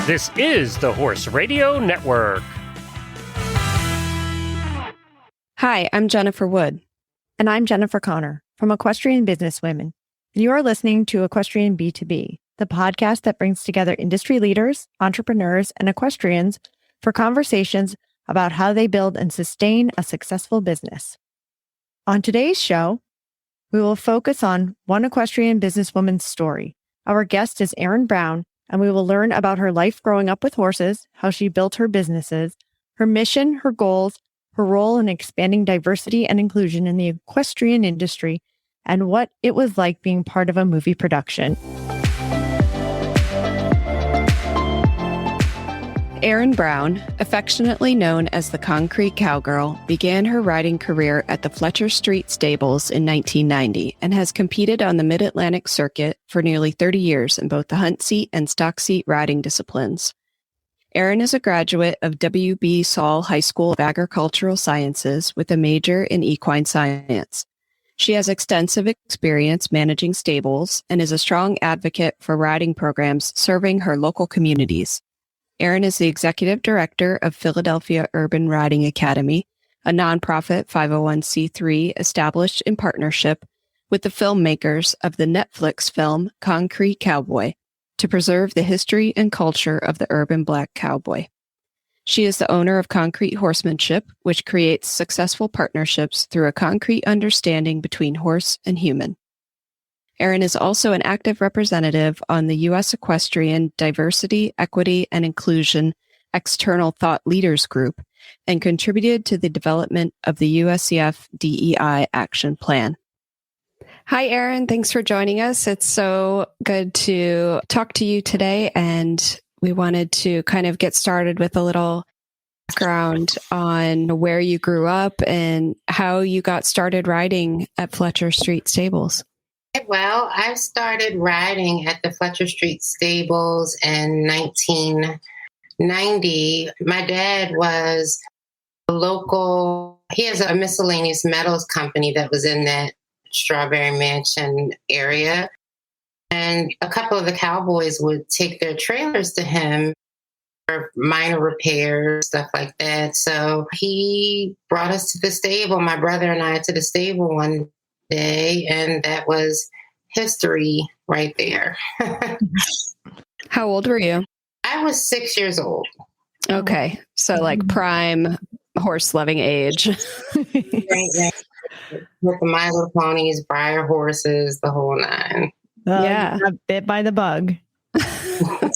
This is the Horse Radio Network. Hi, I'm Jennifer Wood. And I'm Jennifer Connor from Equestrian Businesswoman. You are listening to Equestrian B2B, the podcast that brings together industry leaders, entrepreneurs, and equestrians for conversations about how they build and sustain a successful business. On today's show, we will focus on one equestrian businesswoman's story. Our guest is Erin Brown, and we will learn about her life growing up with horses, how she built her businesses, her mission, her goals, her role in expanding diversity and inclusion in the equestrian industry, and what it was like being part of a movie production. Erin Brown, affectionately known as the Concrete Cowgirl, began her riding career at the Fletcher Street Stables in 1990 and has competed on the Mid-Atlantic Circuit for nearly 30 years in both the hunt seat and stock seat riding disciplines. Erin is a graduate of W.B. Saul High School of Agricultural Sciences with a major in equine science. She has extensive experience managing stables and is a strong advocate for riding programs serving her local communities. Erin is the executive director of Philadelphia Urban Riding Academy, a nonprofit 501c3 established in partnership with the filmmakers of the Netflix film Concrete Cowboy to preserve the history and culture of the urban Black cowboy. She is the owner of Concrete Horsemanship, which creates successful partnerships through a concrete understanding between horse and human. Erin is also an active representative on the U.S. Equestrian Diversity, Equity, and Inclusion External Thought Leaders Group and contributed to the development of the USCF DEI Action Plan. Hi, Erin. Thanks for joining us. It's so good to talk to you today, and we wanted to kind of get started with a little background on where you grew up and how you got started riding at Fletcher Street Stables. Well, I started riding at the Fletcher Street Stables in 1990. My dad was a local, he has a miscellaneous metals company that was in that Strawberry Mansion area. And a couple of the cowboys would take their trailers to him for minor repairs, stuff like that. So he brought us to the stable, my brother and I, to the stable one day, and that was history right there. How old were you? I was 6 years old. Okay. So like prime horse loving age. Right. With the My Little Ponies, Briar horses, the whole nine. Yeah. Bit by the bug. Can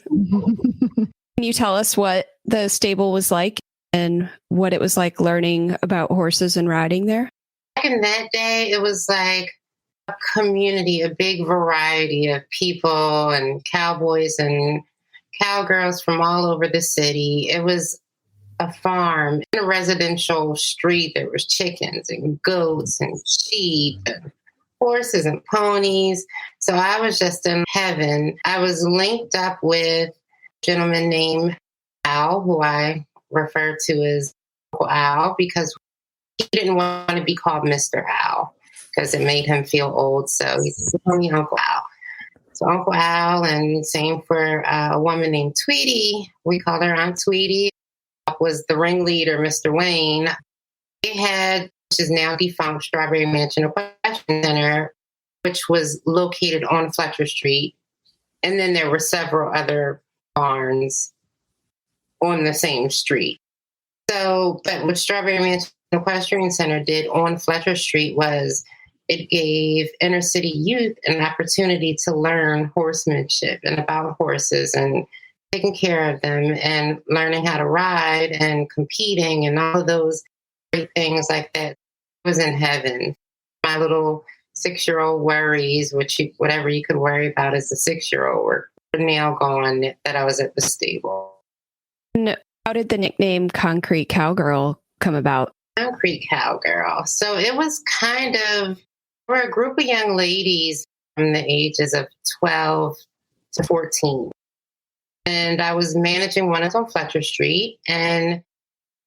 you tell us what the stable was like and what it was like learning about horses and riding there? Back in that day, it was like a community, a big variety of people and cowboys and cowgirls from all over the city. It was a farm in a residential street. There was chickens and goats and sheep and horses and ponies. So I was just in heaven. I was linked up with a gentleman named Al, who I refer to as Uncle Al, because he didn't want to be called Mr. Al because it made him feel old. So he said, call me Uncle Al. So Uncle Al, and same for a woman named Tweety. We called her Aunt Tweety. Was the ringleader, Mr. Wayne. They had, which is now defunct, Strawberry Mansion Equestrian Center, which was located on Fletcher Street. And then there were several other barns on the same street. So, but what Strawberry Mansion Equestrian Center did on Fletcher Street was it gave inner city youth an opportunity to learn horsemanship and about horses and taking care of them and learning how to ride and competing and all of those great things like that. I was in heaven. My little 6-year-old worries, whatever you could worry about as a 6-year-old, were nail gone that I was at the stable. And how did the nickname Concrete Cowgirl come about? Concrete Cowgirl. So it was kind of, we're a group of young ladies from the ages of 12 to 14. And I was managing one on Fletcher Street, and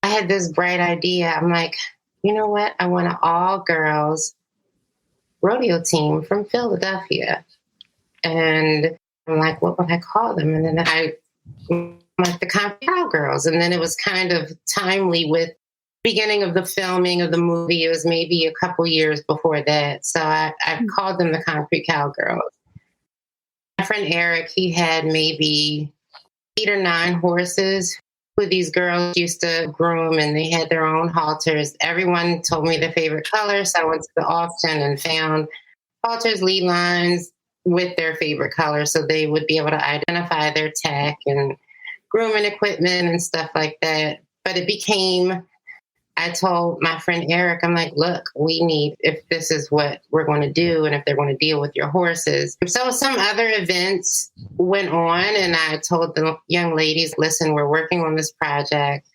I had this bright idea. I'm like, you know what? I want an all-girls rodeo team from Philadelphia. And I'm like, what would I call them? And then I like the Cowgirls. And then it was kind of timely with beginning of the filming of the movie. It was maybe a couple years before that. So I called them the Concrete Cowgirls. My friend Eric, he had maybe 8 or 9 horses who these girls used to groom, and they had their own halters. Everyone told me their favorite color. So I went to the auction and found halters, lead lines with their favorite color, so they would be able to identify their tack and grooming equipment and stuff like that. But it became, I told my friend Eric, I'm like, look, we need, if this is what we're going to do and if they're going to deal with your horses. So some other events went on, and I told the young ladies, listen, we're working on this project.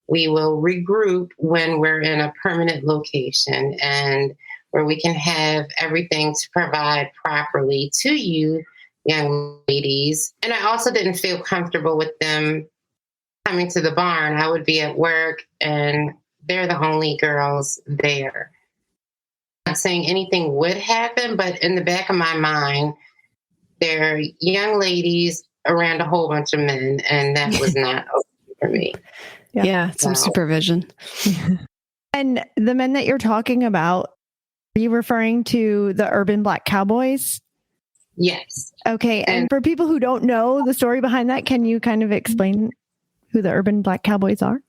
We will regroup when we're in a permanent location and where we can have everything to provide properly to you, young ladies. And I also didn't feel comfortable with them coming to the barn. I would be at work and they're the only girls there. I'm not saying anything would happen, but in the back of my mind, they're young ladies around a whole bunch of men, and that was not okay for me. Yeah, some supervision. And the men that you're talking about, are you referring to the urban black cowboys? Yes. Okay. And for people who don't know the story behind that, can you kind of explain who the urban black cowboys are?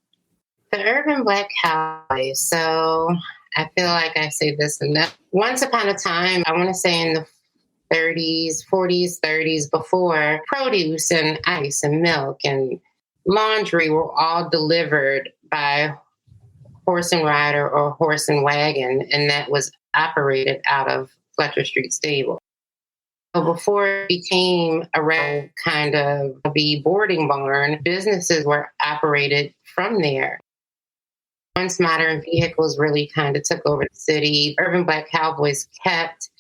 The urban black cowboys. So I feel like I say this enough. Once upon a time, I want to say in the 30s, 40s, 30s, before produce and ice and milk and laundry were all delivered by horse and rider or horse and wagon, and that was operated out of Fletcher Street Stable. So before it became a regular kind of the boarding barn, businesses were operated from there. Once modern vehicles really kind of took over the city, urban black cowboys kept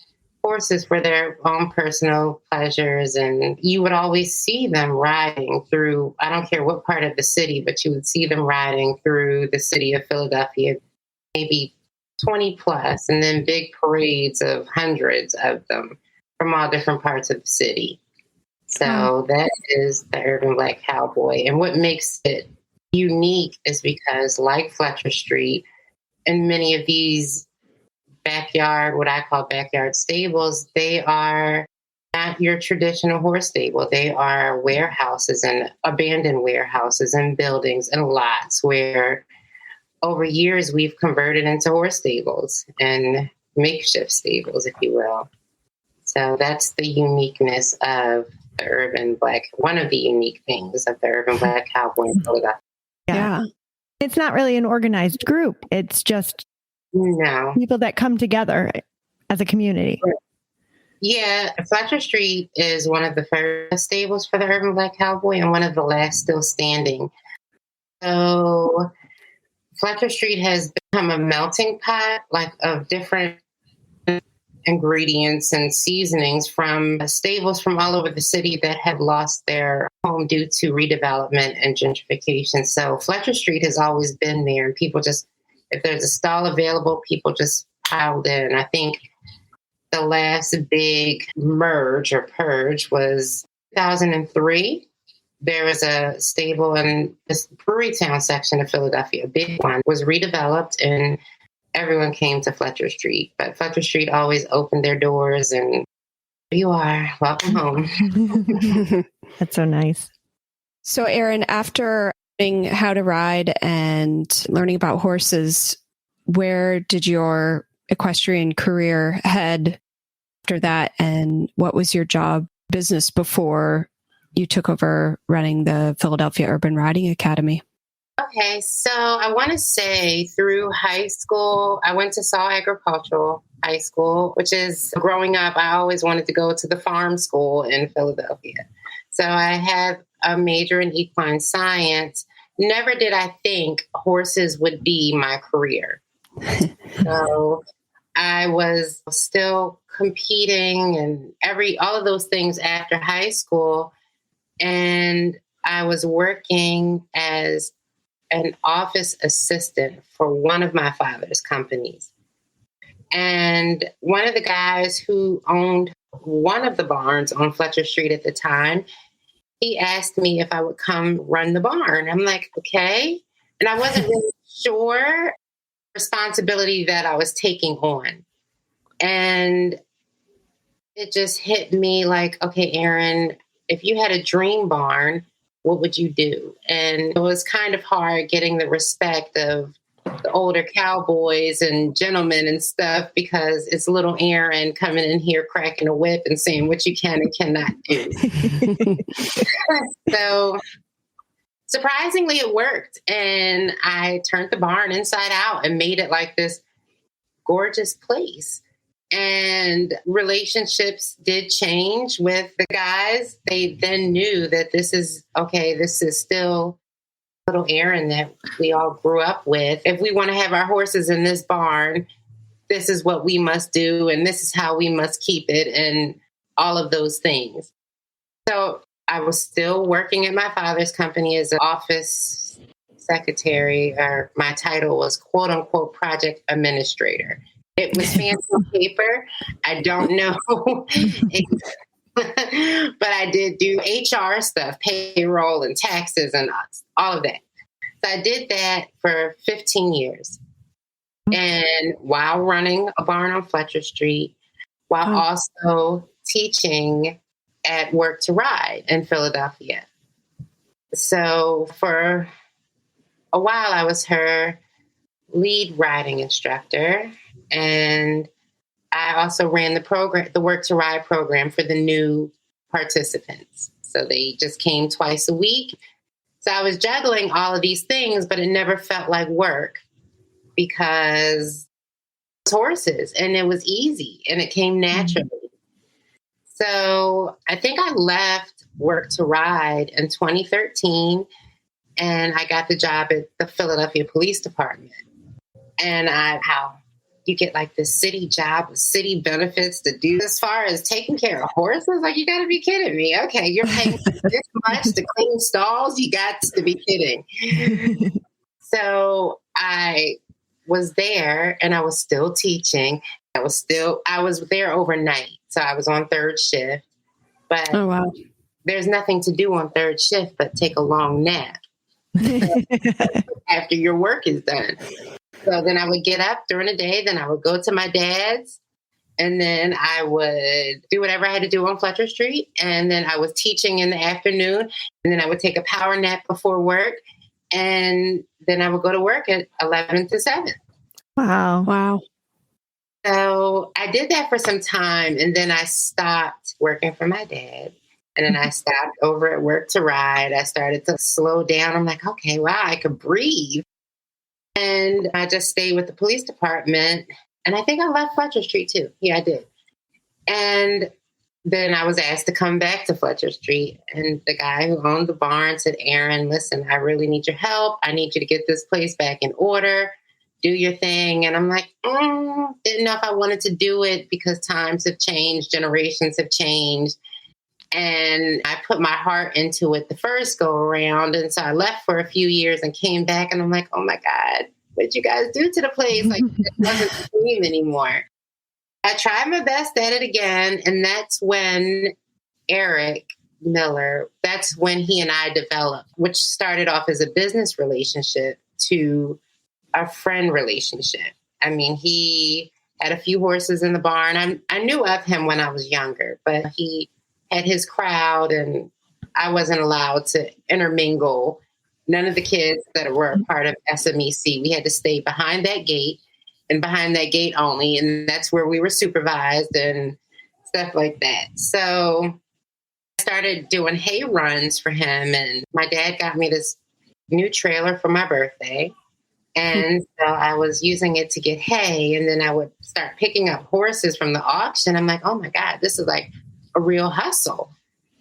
horses for their own personal pleasures, and you would always see them riding through, I don't care what part of the city, but you would see them riding through the city of Philadelphia, maybe 20 plus, and then big parades of hundreds of them from all different parts of the city. So that is the urban black cowboy. And what makes it unique is because, like Fletcher Street and many of these backyard, what I call backyard stables, they are not your traditional horse stable. They are warehouses and abandoned warehouses and buildings and lots where over years we've converted into horse stables and makeshift stables, if you will. So that's the uniqueness of the urban black, one of the unique things of the urban black cowboy in Philadelphia. Yeah. It's not really an organized group. It's just people that come together as a community. Yeah, Fletcher Street is one of the first stables for the urban black cowboy and one of the last still standing. So Fletcher Street has become a melting pot, like of different ingredients and seasonings from stables from all over the city that have lost their home due to redevelopment and gentrification. So Fletcher Street has always been there, and people just, if there's a stall available, people just piled in. I think the last big merge or purge was 2003. There was a stable in this Brewerytown section of Philadelphia, a big one, was redeveloped, and everyone came to Fletcher Street. But Fletcher Street always opened their doors, and here you are, welcome home. That's so nice. So, Erin, after learning how to ride and learning about horses, where did your equestrian career head after that? And what was your job business before you took over running the Philadelphia Urban Riding Academy? Okay, so I want to say through high school, I went to Saul Agricultural High School, which is, growing up, I always wanted to go to the farm school in Philadelphia. So I had a major in equine science. Never did I think horses would be my career. So I was still competing and all of those things after high school. And I was working as an office assistant for one of my father's companies. And one of the guys who owned one of the barns on Fletcher Street at the time, he asked me if I would come run the barn. I'm like, okay. And I wasn't really sure responsibility that I was taking on. And it just hit me like, okay, Erin, if you had a dream barn, what would you do? And it was kind of hard getting the respect of the older cowboys and gentlemen and stuff, because it's little Erin coming in here cracking a whip and saying what you can and cannot do. So surprisingly, it worked. And I turned the barn inside out and made it like this gorgeous place. And relationships did change with the guys. They then knew that this is still little Erin that we all grew up with. If we want to have our horses in this barn, this is what we must do, and this is how we must keep it, and all of those things. So I was still working at my father's company as an office secretary, or my title was quote unquote project administrator. It was fancy paper. I don't know. But I did do HR stuff, payroll and taxes and all of that. So I did that for 15 years. And while running a barn on Fletcher Street, while also teaching at Work to Ride in Philadelphia. So for a while, I was her lead riding instructor. And I also ran the Work to Ride program for the new participants. So they just came twice a week. So I was juggling all of these things, but it never felt like work because it's horses and it was easy and it came naturally. So I think I left Work to Ride in 2013 and I got the job at the Philadelphia Police Department. And how you get like this city job with city benefits to do as far as taking care of horses? Like, you got to be kidding me. Okay, you're paying this much to clean stalls? You got to be kidding. So I was there and I was still teaching. I was there overnight. So I was on third shift. But there's nothing to do on third shift but take a long nap after your work is done. So then I would get up during the day, then I would go to my dad's, and then I would do whatever I had to do on Fletcher Street. And then I was teaching in the afternoon, and then I would take a power nap before work. And then I would go to work at 11 to 7. Wow. So I did that for some time, and then I stopped working for my dad. And then I stopped over at Work to Ride. I started to slow down. I'm like, okay, wow, I could breathe. And I just stayed with the police department. And I think I left Fletcher Street too. Yeah, I did. And then I was asked to come back to Fletcher Street. And the guy who owned the barn said, Erin, listen, I really need your help. I need you to get this place back in order. Do your thing. And I'm like, didn't know if I wanted to do it because times have changed, generations have changed. And I put my heart into it the first go around. And so I left for a few years and came back and I'm like, oh my God, what'd you guys do to the place? Like, it wasn't the same anymore. I tried my best at it again. And that's when Eric Miller, that's when he and I developed, which started off as a business relationship to a friend relationship. I mean, he had a few horses in the barn. I knew of him when I was younger, but he had his crowd and I wasn't allowed to intermingle. None of the kids that were a part of SMEC, we had to stay behind that gate and behind that gate only. And that's where we were supervised and stuff like that. So I started doing hay runs for him. And my dad got me this new trailer for my birthday. And so I was using it to get hay. And then I would start picking up horses from the auction. I'm like, oh my God, this is like a real hustle.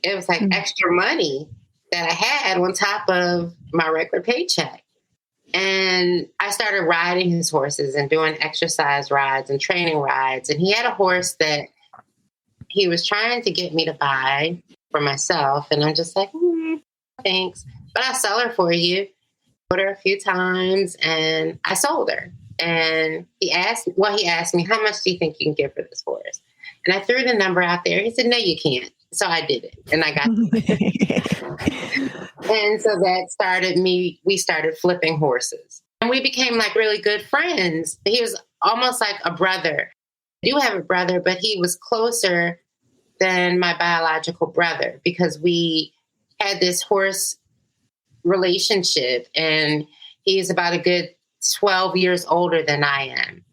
It was like extra money that I had on top of my regular paycheck. And I started riding his horses and doing exercise rides and training rides. And he had a horse that he was trying to get me to buy for myself. And I'm just like, thanks, but I'll sell her for you. Put her a few times and I sold her. And he asked me, how much do you think you can get for this horse? And I threw the number out there. He said, no, you can't. So I did it and I got to it. And so that started we started flipping horses. And we became like really good friends. He was almost like a brother. I do have a brother, but he was closer than my biological brother because we had this horse relationship, and he's about a good 12 years older than I am.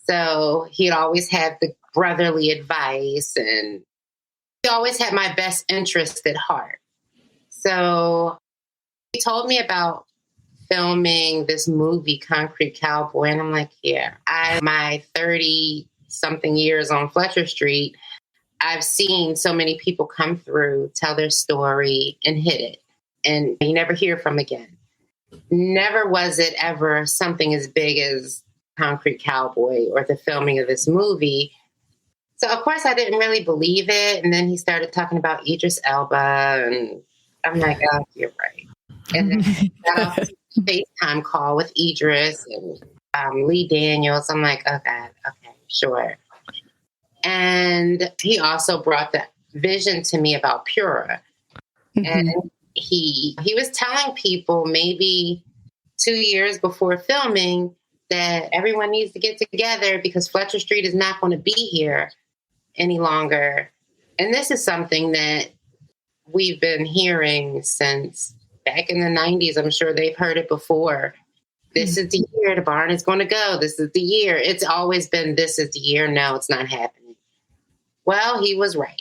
So he'd always have the brotherly advice, and he always had my best interest at heart. So he told me about filming this movie, Concrete Cowboy, and I'm like, yeah, my 30-something years on Fletcher Street, I've seen so many people come through, tell their story, and hit it. And you never hear from again. Never was it ever something as big as Concrete Cowboy or the filming of this movie. So, of course, I didn't really believe it. And then he started talking about Idris Elba. And I'm like, oh, you're right. And then I got off a FaceTime call with Idris and Lee Daniels. I'm like, oh, God, okay, sure. And he also brought that vision to me about Pura. Mm-hmm. And he was telling people maybe 2 years before filming that everyone needs to get together because Fletcher Street is not going to be here any longer. And this is something that we've been hearing since back in the 90s. I'm sure they've heard it before. This is the year the barn is going to go. This is the year. It's always been, this is the year. No, it's not happening. Well, he was right.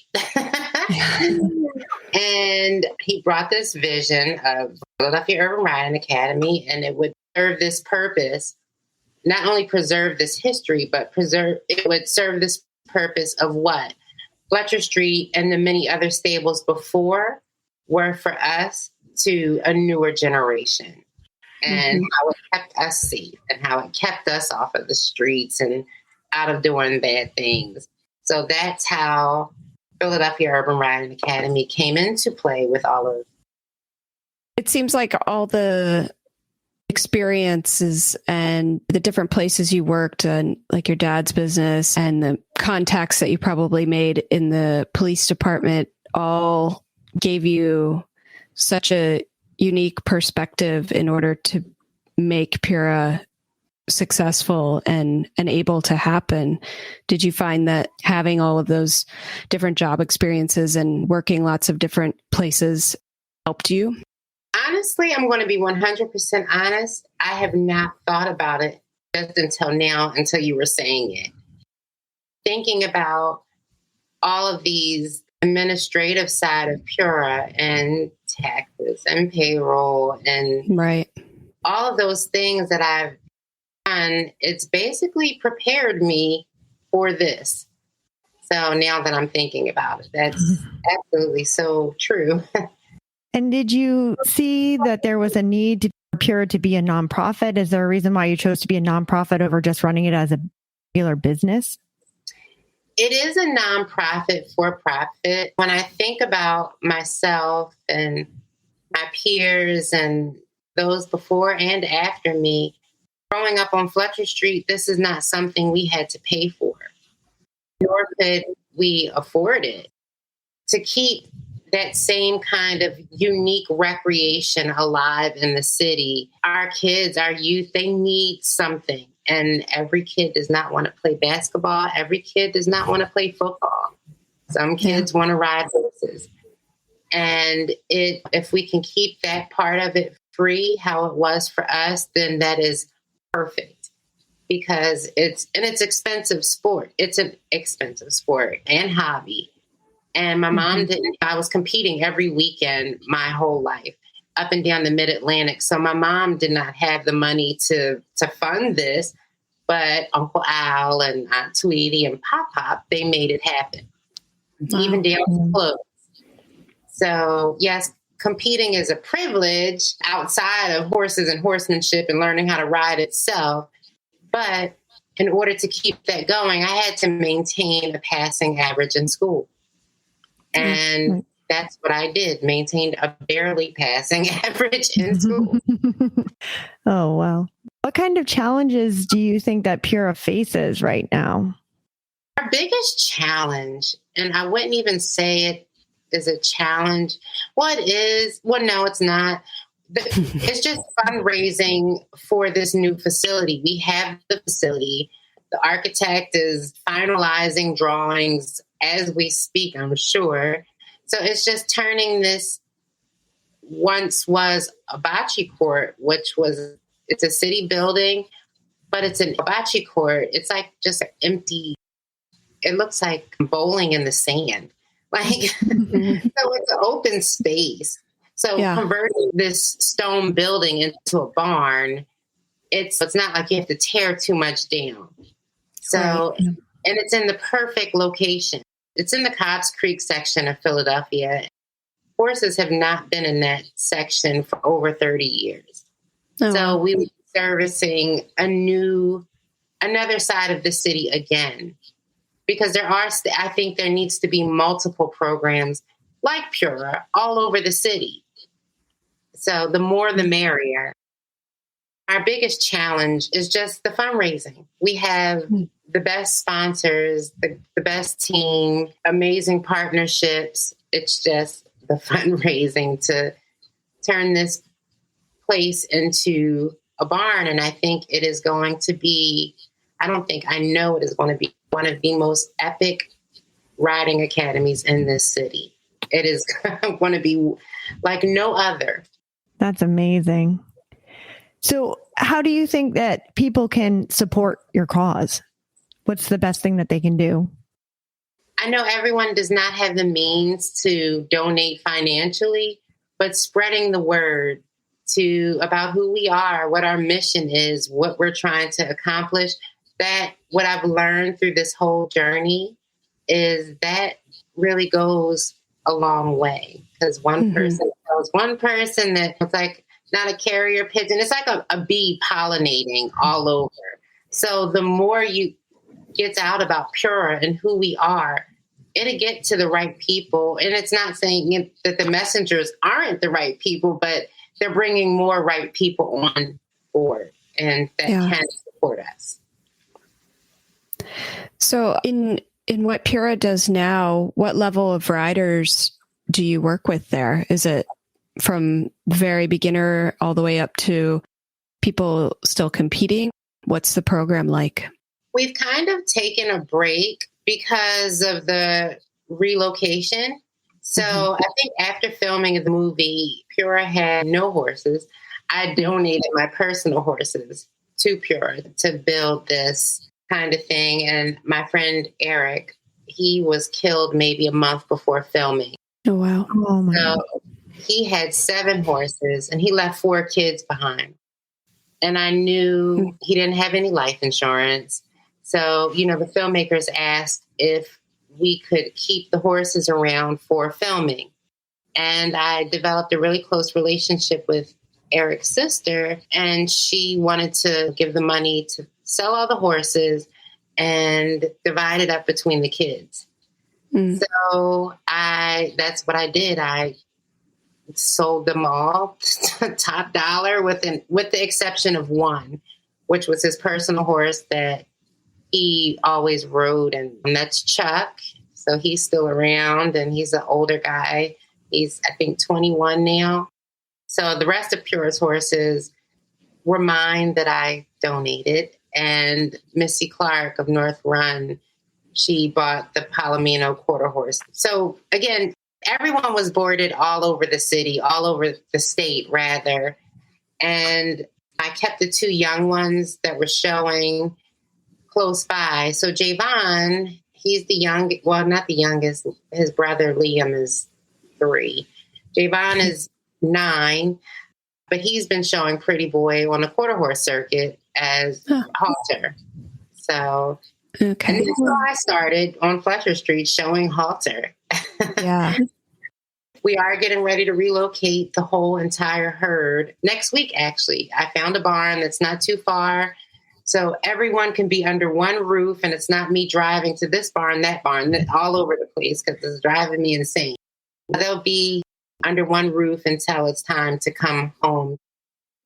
And he brought this vision of Philadelphia Urban Riding Academy, and it would serve this purpose, not only preserve this history, but it would serve this purpose of what? Fletcher Street and the many other stables before were for us to a newer generation, and how it kept us safe and how it kept us off of the streets and out of doing bad things. So that's how Philadelphia Urban Riding Academy came into play with all of. It seems like all the experiences and the different places you worked and like your dad's business and the contacts that you probably made in the police department all gave you such a unique perspective in order to make Pura successful and able to happen. Did you find that having all of those different job experiences and working lots of different places helped you? Honestly, I'm going to be 100% honest. I have not thought about it just until now, until you were saying it. Thinking about all of these administrative side of Pura and taxes and payroll and all of those things that I've done, it's basically prepared me for this. So now that I'm thinking about it, that's absolutely so true. And did you see that there was a need for Pura to be a nonprofit? Is there a reason why you chose to be a nonprofit over just running it as a regular business? It is a nonprofit for profit. When I think about myself and my peers and those before and after me, growing up on Fletcher Street, this is not something we had to pay for, nor could we afford it. To keep that same kind of unique recreation alive in the city, our kids, our youth, they need something. And every kid does not want to play basketball. Every kid does not want to play football. Some kids want to ride horses. And if we can keep that part of it free, how it was for us, then that is perfect. Because it's expensive sport. It's an expensive sport and hobby. And my mom didn't, I was competing every weekend my whole life up and down the mid-Atlantic. So my mom did not have the money to fund this, but Uncle Al and Aunt Tweety and Pop, they made it happen, even down to clothes. So yes, competing is a privilege outside of horses and horsemanship and learning how to ride itself. But in order to keep that going, I had to maintain a passing average in school. And that's what I did, maintained a barely passing average in school. Oh, wow. What kind of challenges do you think that Pura faces right now? Our biggest challenge, and I wouldn't even say it is a challenge. Well, it is. Well, no, it's not. It's just fundraising for this new facility. We have the facility. The architect is finalizing drawings as we speak, I'm sure. So it's just turning this once was a bocce court, it's a city building, but it's an bocce court. It's like just empty. It looks like bowling in the sand. Like, so it's an open space. So converting this stone building into a barn, it's not like you have to tear too much down. So, and it's in the perfect location. It's in the Cobbs Creek section of Philadelphia. Horses have not been in that section for over 30 years. Oh. So we were servicing another side of the city again, because I think there needs to be multiple programs like Pura all over the city. So the more the merrier. Our biggest challenge is just the fundraising. We have the best sponsors, the best team, amazing partnerships. It's just the fundraising to turn this place into a barn. And I think it is going to be, I know it is going to be one of the most epic riding academies in this city. It is going to be like no other. That's amazing. So how do you think that people can support your cause? What's the best thing that they can do? I know everyone does not have the means to donate financially, but spreading the word about who we are, what our mission is, what we're trying to accomplish, that what I've learned through this whole journey is that really goes a long way. Because one person tells one person that it's like not a carrier pigeon. It's like a bee pollinating all over. So the more you gets out about Pura and who we are, it'll get to the right people. And it's not saying that the messengers aren't the right people, but they're bringing more right people on board and that can support us. So in what Pura does now, what level of riders do you work with there? Is it from very beginner all the way up to people still competing? What's the program like? We've kind of taken a break because of the relocation. So I think after filming the movie, Pura had no horses. I donated my personal horses to Pura to build this kind of thing. And my friend Eric, he was killed maybe a month before filming. Oh, wow. Oh, my God. He had 7 horses and he left 4 kids behind. And I knew he didn't have any life insurance. So, the filmmakers asked if we could keep the horses around for filming. And I developed a really close relationship with Eric's sister, and she wanted to give the money to sell all the horses and divide it up between the kids. So that's what I did. I sold them all top dollar with the exception of one, which was his personal horse that he always rode, and that's Chuck. So he's still around, and he's an older guy. He's, I think, 21 now. So the rest of Pura's horses were mine that I donated. And Missy Clark of North Run, she bought the Palomino quarter horse. So again, everyone was boarded all over the city, all over the state, rather. And I kept the 2 young ones that were showing close by. So Javon, he's the youngest, well, not the youngest. His brother Liam is 3. Javon is 9, but he's been showing Pretty Boy on the quarter horse circuit as halter. So, and that's how I started on Fletcher Street showing halter. Yeah. We are getting ready to relocate the whole entire herd next week, actually. I found a barn that's not too far. So everyone can be under one roof, and it's not me driving to this barn, that barn, all over the place, because it's driving me insane. They'll be under one roof until it's time to come home.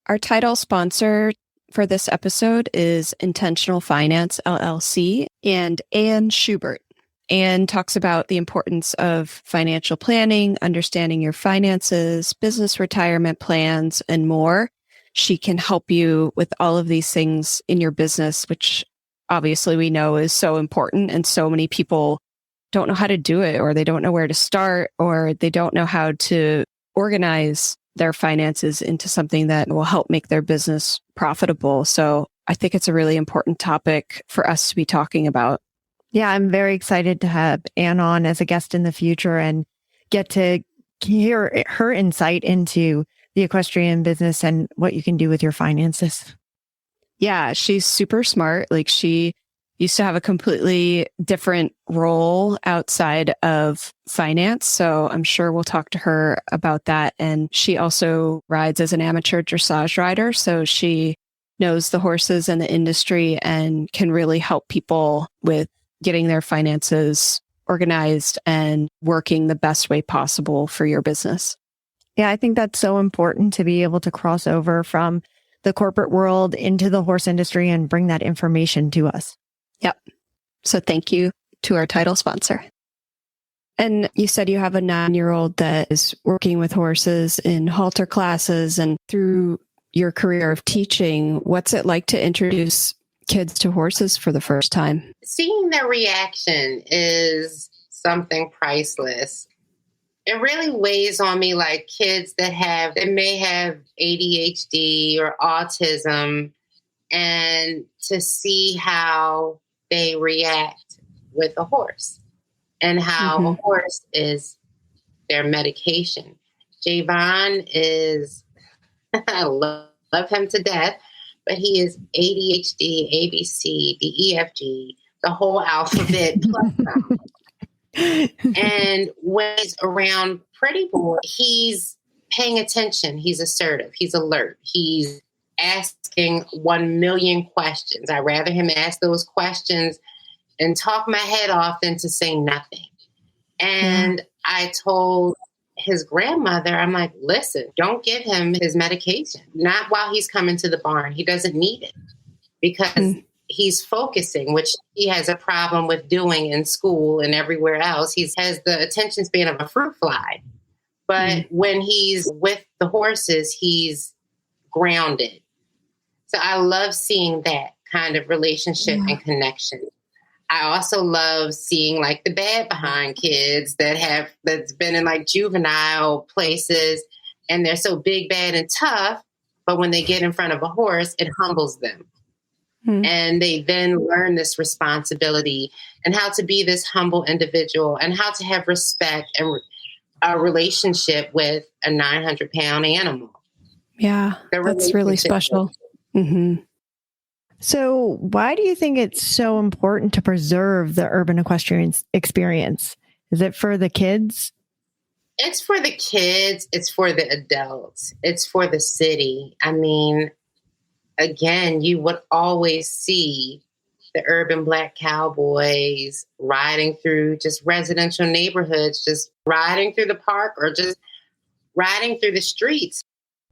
Our title sponsor for this episode is Intentional Finance, LLC, and Ann Schubert. Anne talks about the importance of financial planning, understanding your finances, business retirement plans, and more. She can help you with all of these things in your business, which obviously we know is so important. And so many people don't know how to do it, or they don't know where to start, or they don't know how to organize their finances into something that will help make their business profitable. So I think it's a really important topic for us to be talking about. Yeah, I'm very excited to have Anne on as a guest in the future and get to hear her insight into the equestrian business and what you can do with your finances. Yeah, she's super smart. Like, she used to have a completely different role outside of finance. So I'm sure we'll talk to her about that. And she also rides as an amateur dressage rider. So she knows the horses and the industry and can really help people with getting their finances organized and working the best way possible for your business. Yeah, I think that's so important to be able to cross over from the corporate world into the horse industry and bring that information to us. Yep. So thank you to our title sponsor. And you said you have a 9-year-old that is working with horses in halter classes, and through your career of teaching, what's it like to introduce kids to horses for the first time? Seeing their reaction is something priceless. It really weighs on me, like kids that may have ADHD or autism, and to see how they react with a horse and how a horse is their medication. Javon is, I love him to death, but he is ADHD, ABC, DEFG, the whole alphabet plus some. And when he's around Pretty Boy, he's paying attention. He's assertive. He's alert. He's asking 1 million questions. I'd rather him ask those questions and talk my head off than to say nothing. And I told his grandmother, I'm like, listen, don't give him his medication. Not while he's coming to the barn. He doesn't need it because he's focusing, which he has a problem with doing in school and everywhere else. He has the attention span of a fruit fly. But when he's with the horses, he's grounded. So I love seeing that kind of relationship and connection. I also love seeing like the bad behind kids that's been in like juvenile places, and they're so big, bad, and tough. But when they get in front of a horse, it humbles them. And they then learn this responsibility and how to be this humble individual and how to have respect and a relationship with a 900-pound animal. Yeah, that's really special. So why do you think it's so important to preserve the urban equestrian experience? Is it for the kids? It's for the kids. It's for the adults. It's for the city. I mean, again, you would always see the urban Black cowboys riding through just residential neighborhoods, just riding through the park or just riding through the streets.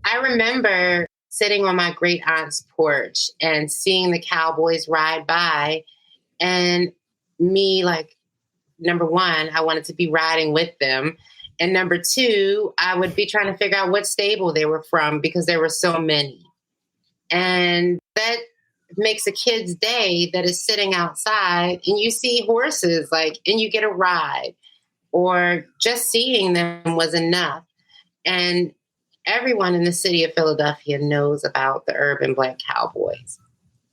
I remember sitting on my great aunt's porch and seeing the cowboys ride by, and me, like, number one, I wanted to be riding with them. And number two, I would be trying to figure out what stable they were from because there were so many. And that makes a kid's day that is sitting outside and you see horses, like, and you get a ride, or just seeing them was enough. And everyone in the city of Philadelphia knows about the urban Black cowboys,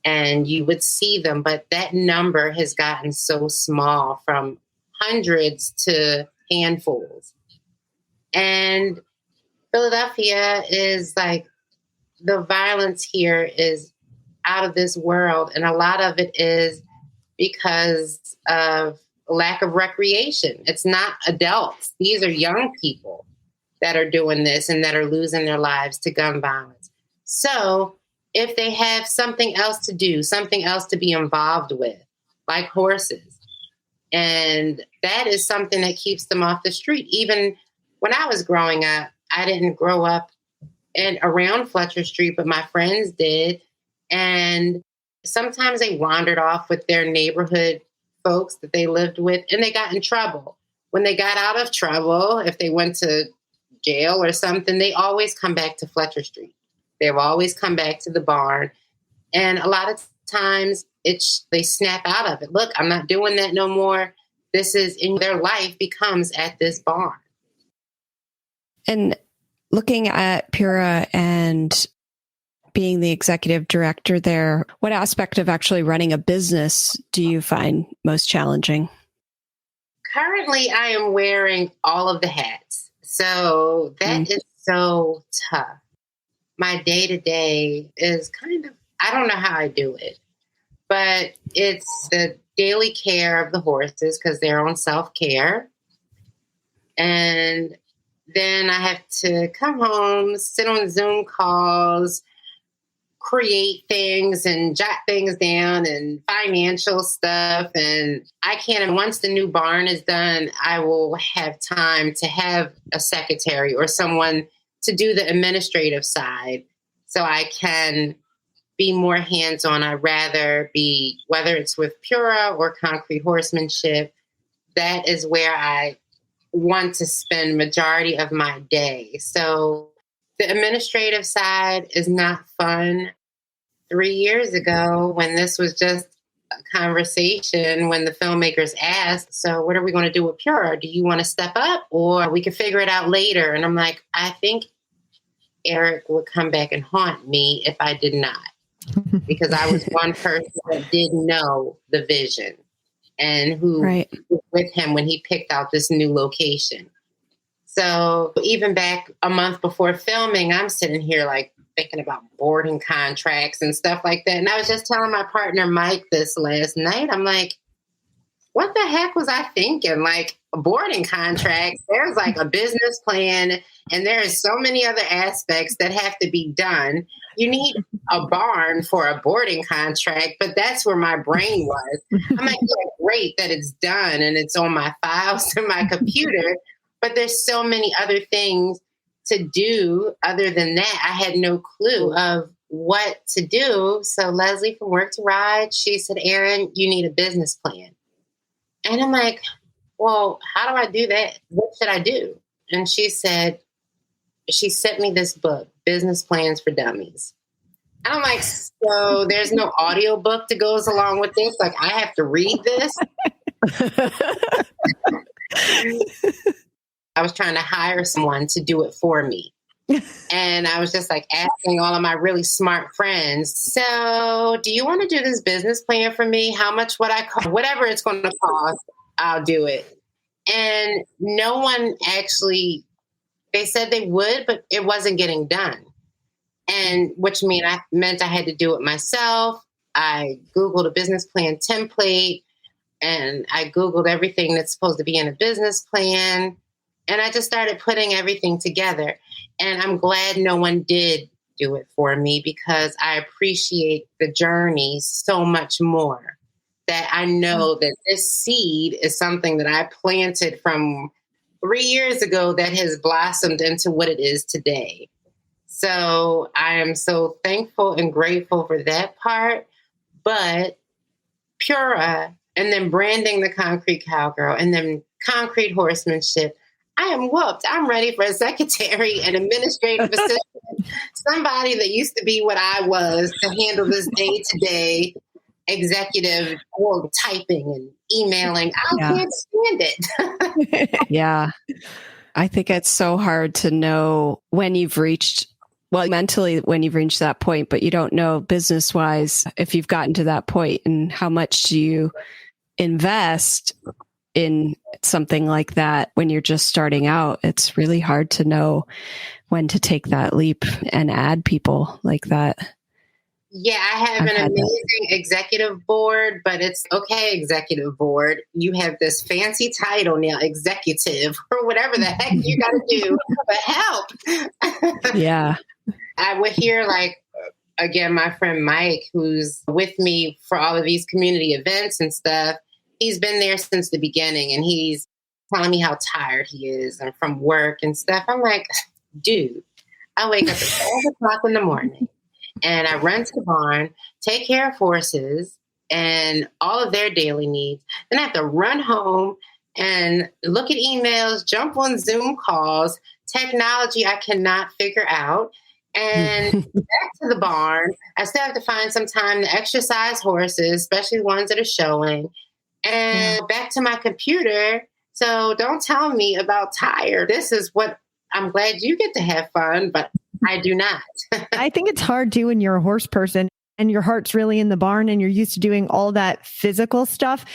and you would see them, but that number has gotten so small, from hundreds to handfuls. And Philadelphia is like, the violence here is out of this world. And a lot of it is because of lack of recreation. It's not adults. These are young people that are doing this and that are losing their lives to gun violence. So if they have something else to do, something else to be involved with, like horses, and that is something that keeps them off the street. Even when I was growing up, I didn't grow up around Fletcher Street, but my friends did. And sometimes they wandered off with their neighborhood folks that they lived with, and they got in trouble. When they got out of trouble, if they went to jail or something, they always come back to Fletcher Street. They've always come back to the barn. And a lot of times they snap out of it. Look, I'm not doing that no more. This is in their life becomes at this barn. And looking at Pura and being the executive director there, what aspect of actually running a business do you find most challenging? Currently, I am wearing all of the hats. So that is so tough. My day-to-day is kind of, I don't know how I do it, but it's the daily care of the horses because they're on self-care. And then I have to come home, sit on Zoom calls, create things and jot things down and financial stuff. And and once the new barn is done, I will have time to have a secretary or someone to do the administrative side so I can be more hands-on. I'd rather be, whether it's with Pura or Concrete Horsemanship, that is where I want to spend majority of my day. So the administrative side is not fun. 3 years ago, when this was just a conversation, when the filmmakers asked, so what are we going to do with Pura? Do you want to step up or we can figure it out later? And I'm like, I think Eric would come back and haunt me if I did not, because I was one person that didn't know the vision and who was with him when he picked out this new location. So even back a month before filming, I'm sitting here like thinking about boarding contracts and stuff like that. And I was just telling my partner, Mike, this last night. I'm like, what the heck was I thinking? Like a boarding contract, there's like a business plan and there's so many other aspects that have to be done. You need a barn for a boarding contract, but that's where my brain was. I'm like, yeah, great that it's done and it's on my files in my computer, but there's so many other things to do other than that. I had no clue of what to do. So Leslie from Work to Ride, she said, Erin, you need a business plan. And I'm like, well, how do I do that? What should I do? And she said, she sent me this book, Business Plans for Dummies. And I'm like, so there's no audio book that goes along with this? Like, I have to read this? I was trying to hire someone to do it for me. And I was just like asking all of my really smart friends, so do you want to do this business plan for me? How much would I cost? Whatever it's going to cost, I'll do it. And no one actually, they said they would, but it wasn't getting done. And which meant I had to do it myself. I Googled a business plan template and I Googled everything that's supposed to be in a business plan. And I just started putting everything together. And I'm glad no one did do it for me because I appreciate the journey so much more. That I know that this seed is something that I planted from 3 years ago that has blossomed into what it is today. So I am so thankful and grateful for that part. But Pura and then branding the Concrete Cowgirl and then Concrete Horsemanship, I am whooped. I'm ready for a secretary and administrative assistant, somebody that used to be what I was to handle this day-to-day executive typing and emailing. I can't stand it. Yeah. I think it's so hard to know when you've reached, well, mentally when you've reached that point, but you don't know business-wise if you've gotten to that point and how much do you invest in something like that when you're just starting out. It's really hard to know when to take that leap and add people like that. Yeah, I have an amazing executive board, but it's okay, executive board. You have this fancy title now, executive, or whatever the heck you got to do, but help. Yeah. I would hear again, my friend Mike, who's with me for all of these community events and stuff, he's been there since the beginning and he's telling me how tired he is and from work and stuff. I'm like, dude, I wake up at 12 o'clock in the morning and I run to the barn, take care of horses, and all of their daily needs. Then I have to run home and look at emails, jump on Zoom calls, technology I cannot figure out. And back to the barn. I still have to find some time to exercise horses, especially the ones that are showing. And back to my computer. So don't tell me about tired. This is what I'm glad you get to have fun, but I do not. I think it's hard too when you're a horse person and your heart's really in the barn and you're used to doing all that physical stuff.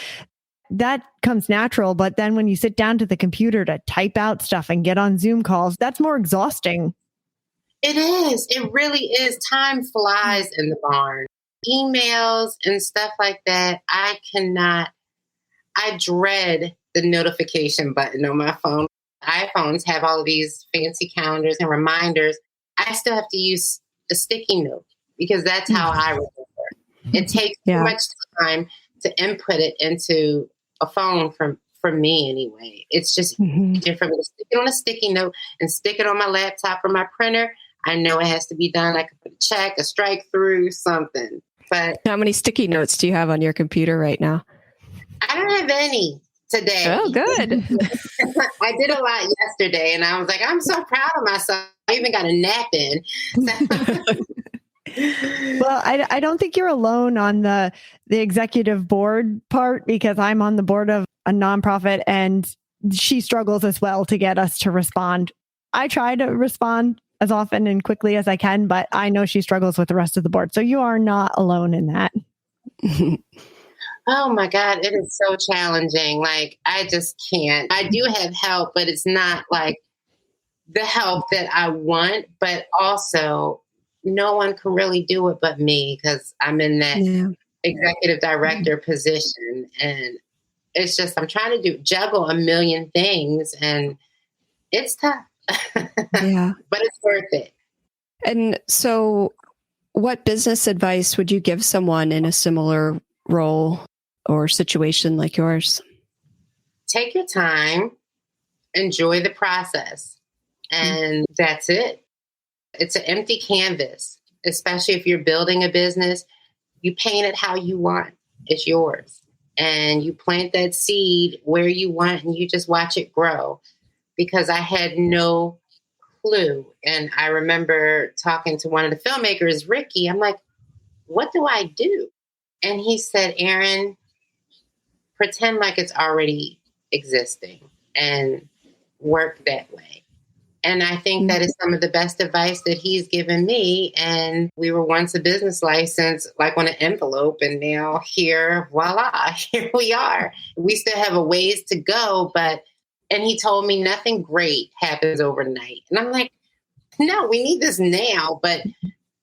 That comes natural. But then when you sit down to the computer to type out stuff and get on Zoom calls, that's more exhausting. It is. It really is. Time flies in the barn. Emails and stuff like that. I dread the notification button on my phone. iPhones have all of these fancy calendars and reminders. I still have to use a sticky note because that's how I remember. It takes too much time to input it into a phone for me anyway. It's just different. To stick it on a sticky note and stick it on my laptop or my printer. I know it has to be done. I can put a check, a strike through, something. But how many sticky notes do you have on your computer right now? I don't have any today. Oh, good. I did a lot yesterday, and I was like, I'm so proud of myself. I even got a nap in. Well, I don't think you're alone on the executive board part, because I'm on the board of a nonprofit and she struggles as well to get us to respond. I try to respond as often and quickly as I can, but I know she struggles with the rest of the board. So you are not alone in that. Oh my God, it is so challenging. Like, I just can't. I do have help, but it's not like the help that I want, but also no one can really do it but me because I'm in that executive director position. And it's just, I'm trying to juggle a million things, and it's tough. Yeah. But it's worth it. And so what business advice would you give someone in a similar role or situation like yours? Take your time, enjoy the process, and that's it. It's an empty canvas, especially if you're building a business. You paint it how you want. It's yours. And you plant that seed where you want, and you just watch it grow. Because I had no clue. And I remember talking to one of the filmmakers, Ricky. I'm like, what do I do? And he said, Erin, pretend like it's already existing and work that way. And I think that is some of the best advice that he's given me. And we were once a business license, like on an envelope, and now here, voila, here we are. We still have a ways to go, and he told me nothing great happens overnight. And I'm like, no, we need this now. But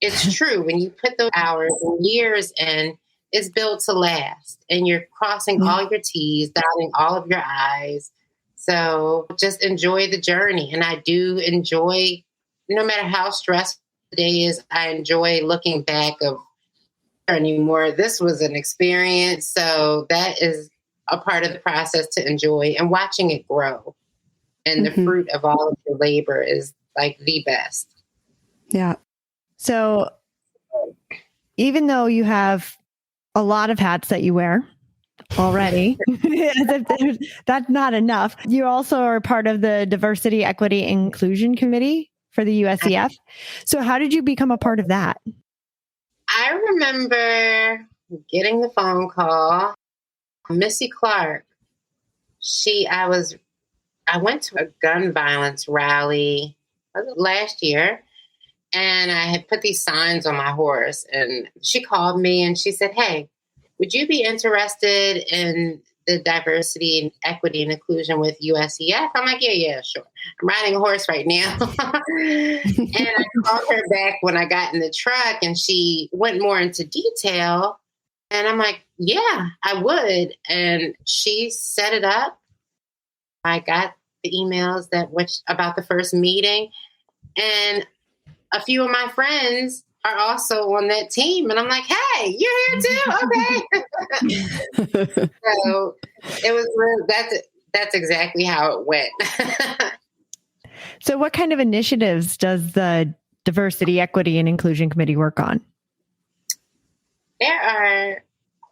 it's true. When you put those hours and years in, it's built to last. And you're crossing all your T's, dotting all of your I's. So just enjoy the journey. And I do enjoy, no matter how stressful the day is, I enjoy looking back of anymore. This was an experience. So that is a part of the process to enjoy, and watching it grow. And the fruit of all of your labor is like the best. Yeah. So even though you have a lot of hats that you wear already, that's not enough. You also are part of the Diversity, Equity, and Inclusion Committee for the USEF. So how did you become a part of that? I remember getting the phone call. Missy Clark, I went to a gun violence rally last year, and I had put these signs on my horse, and she called me and she said, hey, would you be interested in the diversity and equity and inclusion with USEF? I'm like, yeah, sure. I'm riding a horse right now. And I called her back when I got in the truck, and she went more into detail. And I'm like, yeah, I would. And she set it up. I got the emails about the first meeting. And a few of my friends are also on that team. And I'm like, hey, you're here too? Okay. So it was that's exactly how it went. So what kind of initiatives does the Diversity, Equity, and Inclusion Committee work on? There are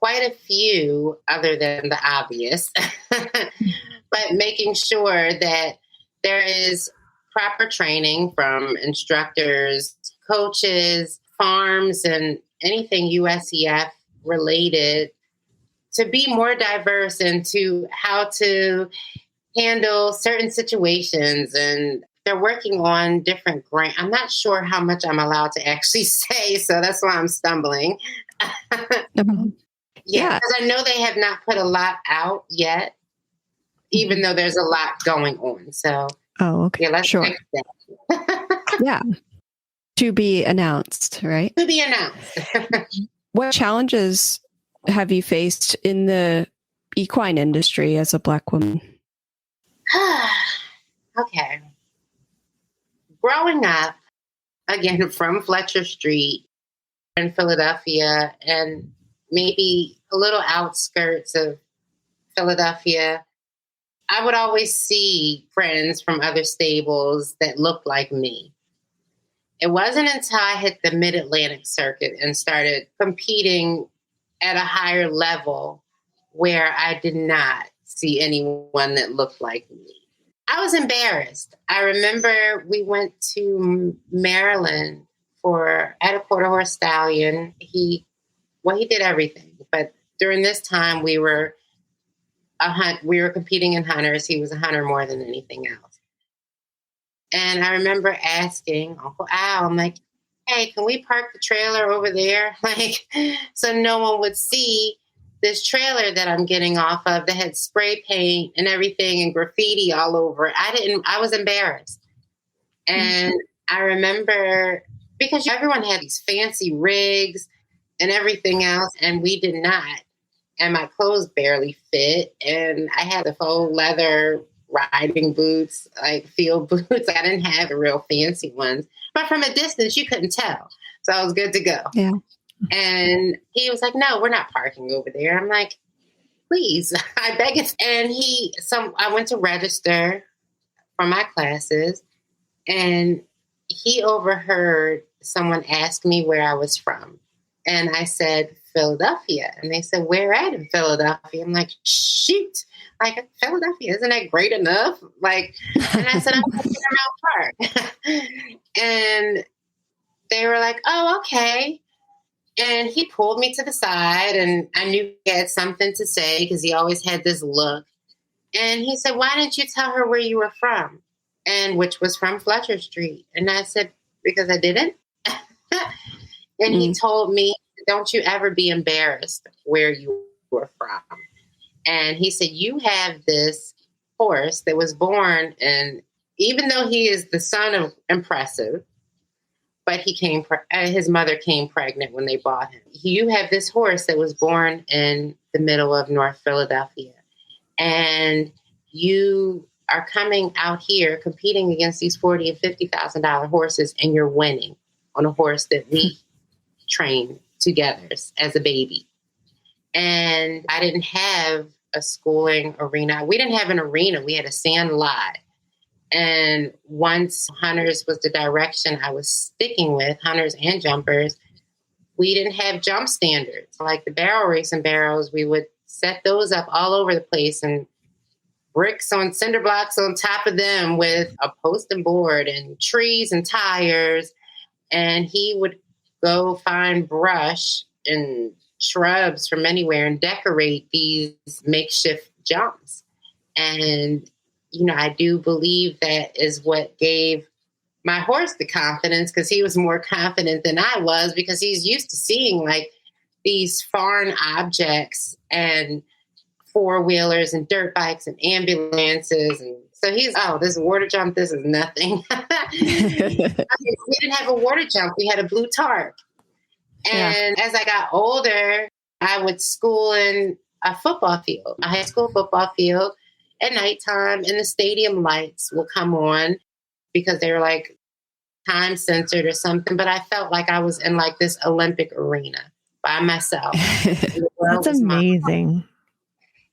quite a few other than the obvious, but making sure that there is proper training from instructors, coaches, farms, and anything USEF related to be more diverse into how to handle certain situations. And they're working on different grants. I'm not sure how much I'm allowed to actually say, so that's why I'm stumbling. Yeah, because I know they have not put a lot out yet, even though there's a lot going on. So, okay. Yeah, let's sure. fix that. Yeah. To be announced, right? To be announced. What challenges have you faced in the equine industry as a Black woman? Okay. Growing up, again, from Fletcher Street in Philadelphia and maybe a little outskirts of Philadelphia, I would always see friends from other stables that looked like me. It wasn't until I hit the Mid-Atlantic circuit and started competing at a higher level where I did not see anyone that looked like me. I was embarrassed. I remember we went to Maryland at a quarter horse stallion. He did everything, but during this time we were competing in hunters. He was a hunter more than anything else. And I remember asking Uncle Al, I'm like, hey, can we park the trailer over there? Like, so no one would see this trailer that I'm getting off of that had spray paint and everything and graffiti all over it. I was embarrassed. And I remember, because everyone had these fancy rigs and everything else, and we did not. And my clothes barely fit. And I had the faux leather riding boots, like field boots. I didn't have the real fancy ones. But from a distance, you couldn't tell. So I was good to go. Yeah. And he was like, no, we're not parking over there. I'm like, please, I beg it. And I went to register for my classes, and he overheard someone ask me where I was from. And I said, Philadelphia. And they said, where at in Philadelphia? I'm like, shoot. Like, Philadelphia, isn't that great enough? Like, and I said, I'm from Mount Park. And they were like, oh, okay. And he pulled me to the side, and I knew he had something to say because he always had this look. And he said, why didn't you tell her where you were from? And which was from Fletcher Street. And I said, because I didn't. And he told me, don't you ever be embarrassed where you were from. And he said, you have this horse that was born, and even though he is the son of Impressive, but his mother came pregnant when they bought him. You have this horse that was born in the middle of North Philadelphia, and you are coming out here competing against these $40,000 and $50,000 horses, and you're winning on a horse that we trained together as a baby. And I didn't have a schooling arena. We didn't have an arena. We had a sand lot. And once hunters was the direction I was sticking with, hunters and jumpers, we didn't have jump standards. Like the barrel racing barrels, we would set those up all over the place, and bricks on cinder blocks on top of them with a post and board and trees and tires. And he would go find brush and shrubs from anywhere and decorate these makeshift jumps. And, I do believe that is what gave my horse the confidence, because he was more confident than I was, because he's used to seeing like these foreign objects and four-wheelers and dirt bikes and ambulances. And so this water jump, this is nothing. We didn't have a water jump. We had a blue tarp. And as I got older, I would school in a football field, a high school football field at nighttime, and the stadium lights will come on because they were like time censored or something. But I felt like I was in like this Olympic arena by myself. That's amazing.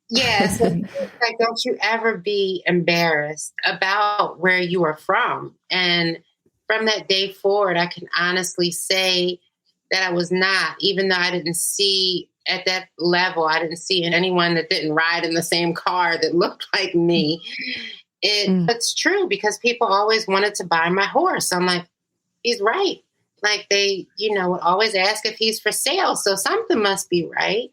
Yes. Yeah, so like, don't you ever be embarrassed about where you are from. And from that day forward, I can honestly say that I was not, even though I didn't see at that level, I didn't see anyone that didn't ride in the same car that looked like me. It's true because people always wanted to buy my horse. I'm like, he's right. Like they, would always ask if he's for sale. So something must be right.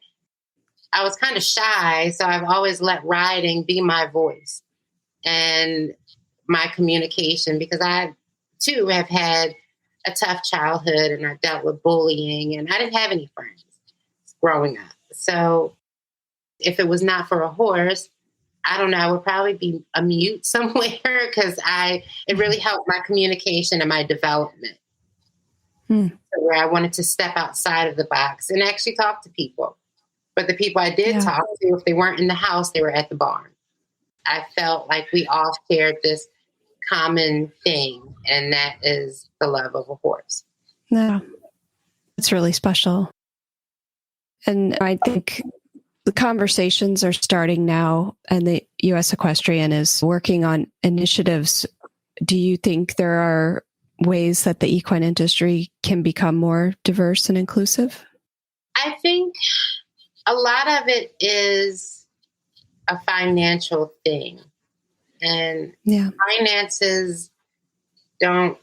I was kind of shy. So I've always let riding be my voice and my communication because I too have had a tough childhood and I dealt with bullying and I didn't have any friends growing up. So if it was not for a horse, I don't know, I would probably be a mute somewhere because it really helped my communication and my development. Where I wanted to step outside of the box and actually talk to people. But the people I did talk to, if they weren't in the house, they were at the barn. I felt like we all shared this common thing, and that is the love of a horse. Yeah, it's really special. And I think the conversations are starting now, and the U.S. Equestrian is working on initiatives. Do you think there are ways that the equine industry can become more diverse and inclusive? I think a lot of it is a financial thing. And finances they're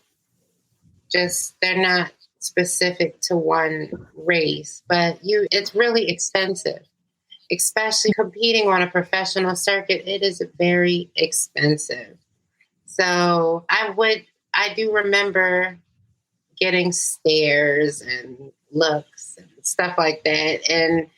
not specific to one race, but it's really expensive, especially competing on a professional circuit. It is very expensive. So I do remember getting stares and looks and stuff like that. And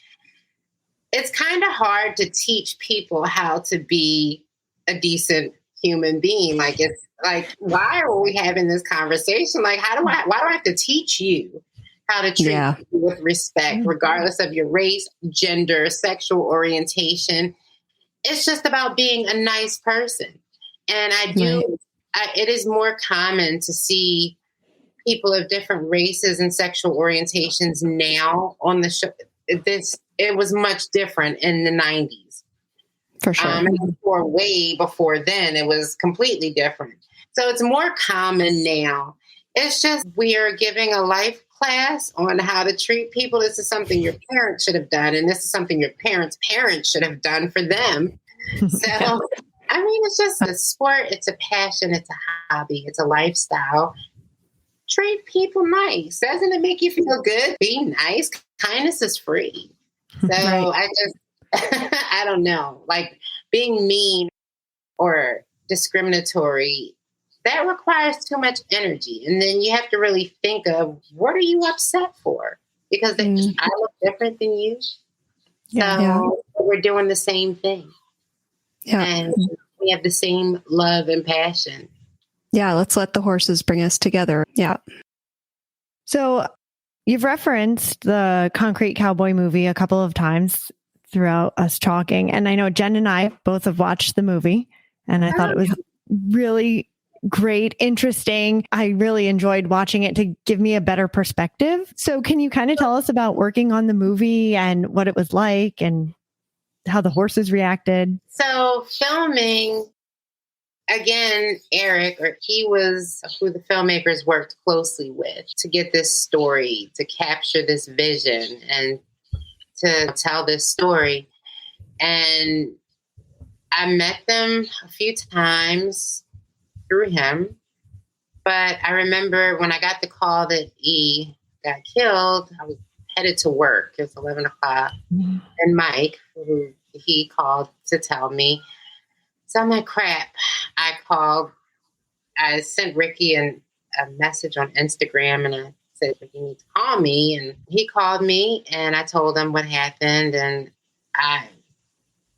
it's kind of hard to teach people how to be a decent human being. Like, it's like, why are we having this conversation? Like, why do I have to teach you how to treat people with respect, regardless of your race, gender, sexual orientation? It's just about being a nice person. And it is more common to see people of different races and sexual orientations now on the show. It was much different in the 90s. For sure. And way before then, it was completely different. So it's more common now. It's just we are giving a life class on how to treat people. This is something your parents should have done, and this is something your parents' parents should have done for them. So, I mean, it's just a sport. It's a passion. It's a hobby. It's a lifestyle. Treat people nice. Doesn't it make you feel good? Be nice. Kindness is free. So I don't know, like being mean or discriminatory, that requires too much energy. And then you have to really think of what are you upset for? Because I look different than you. So we're doing the same thing. Yeah. And we have the same love and passion. Yeah. Let's let the horses bring us together. Yeah. So you've referenced the Concrete Cowboy movie a couple of times throughout us talking. And I know Jen and I both have watched the movie, and I thought it was really great, interesting. I really enjoyed watching it to give me a better perspective. So can you kind of tell us about working on the movie and what it was like and how the horses reacted? So filming, again, Eric, he was who the filmmakers worked closely with to get this story, to capture this vision and to tell this story. And I met them a few times through him. But I remember when I got the call that he got killed, I was headed to work. It was 11 o'clock. And Mike, who he called to tell me. So I'm like, crap. I sent Ricky a message on Instagram, and I said, you need to call me. And he called me, and I told him what happened. And I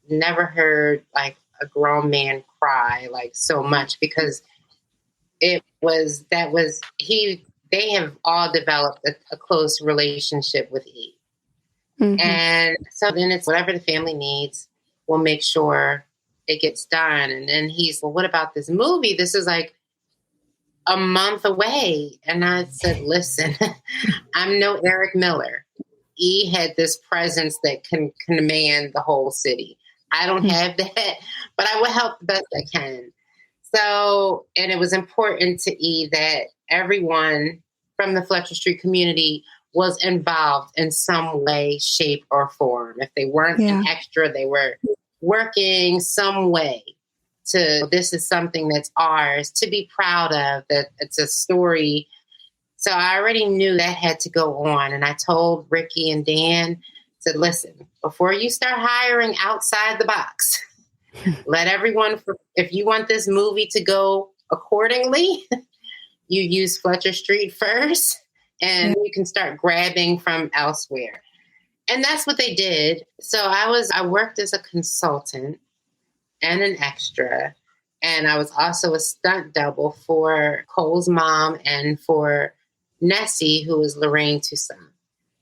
never heard like a grown man cry like so much, because they have all developed a close relationship with E. Mm-hmm. And so then it's whatever the family needs, we'll make sure it gets done. And then he's, well, what about this movie? This is like a month away. And I said, listen, I'm no Eric Miller. E had this presence that can command the whole city. I don't have that, but I will help the best I can. So, and it was important to E that everyone from the Fletcher Street community was involved in some way, shape, or form. If they weren't an extra, they were working some way to, this is something that's ours to be proud of, that it's a story. So I already knew that had to go on. And I told Ricky and Dan, said, listen, before you start hiring outside the box, let everyone, if you want this movie to go accordingly, you use Fletcher Street first, and you can start grabbing from elsewhere. And that's what they did. So I worked as a consultant and an extra. And I was also a stunt double for Cole's mom and for Nessie, who was Lorraine Toussaint.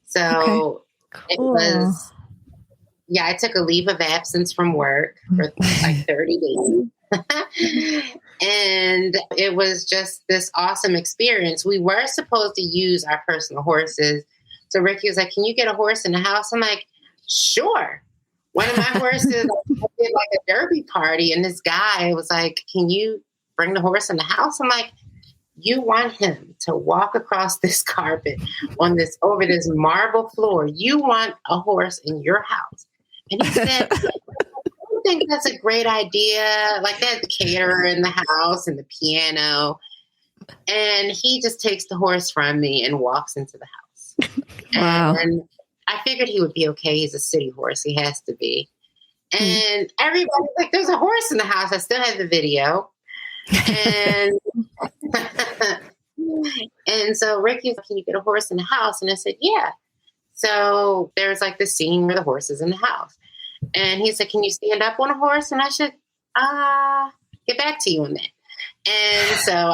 So it was, I took a leave of absence from work for like 30 days. And it was just this awesome experience. We were supposed to use our personal horses. So Ricky was like, can you get a horse in the house? I'm like, sure. One of my horses, I did like a derby party, and this guy was like, can you bring the horse in the house? I'm like, you want him to walk across this carpet over this marble floor. You want a horse in your house. And he said, I think that's a great idea. Like, they had the caterer in the house and the piano. And he just takes the horse from me and walks into the house. Wow. And I figured he would be okay. He's a city horse. He has to be. And everybody's like, there's a horse in the house. I still have the video. And and so Ricky was like, can you get a horse in the house? And I said, yeah. So there's like the scene where the horse is in the house. And he said, can you stand up on a horse? And I said, get back to you on that. And so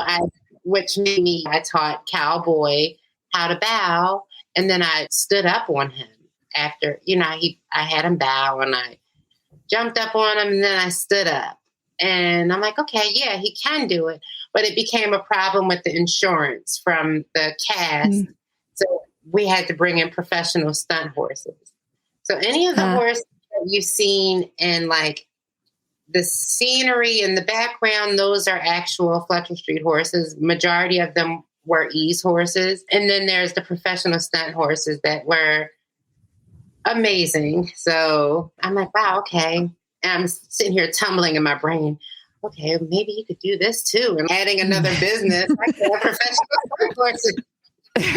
which made me, I taught Cowboy how to bow. And then I stood up on him after, I had him bow, and I jumped up on him, and then I stood up. And I'm like, okay, yeah, he can do it. But it became a problem with the insurance from the cast. So we had to bring in professional stunt horses. So any of the horses that you've seen in like the scenery in the background, those are actual Fletcher Street horses. Majority of them were ease horses. And then there's the professional stunt horses that were amazing. So I'm like, wow, okay. And I'm sitting here tumbling in my brain. Okay, maybe you could do this too. And adding another business, like professional stunt horses.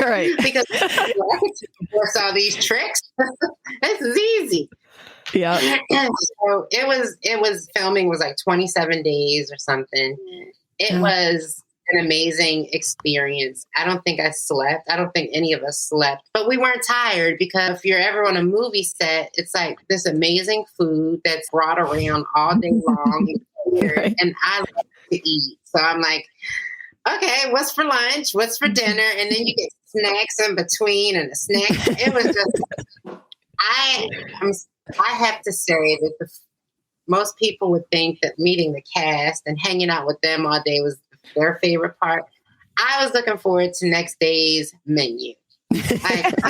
Right. Because I could force all these tricks. This is easy. Yeah. So it was filming was like 27 days or something. It was an amazing experience. I don't think I slept. I don't think any of us slept, but we weren't tired, because if you're ever on a movie set, it's like this amazing food that's brought around all day long. Right. And I love to eat. So I'm like, okay, what's for lunch? What's for dinner? And then you get snacks in between and a snack. It was just, I have to say that most people would think that meeting the cast and hanging out with them all day was their favorite part. I was looking forward to next day's menu. Like,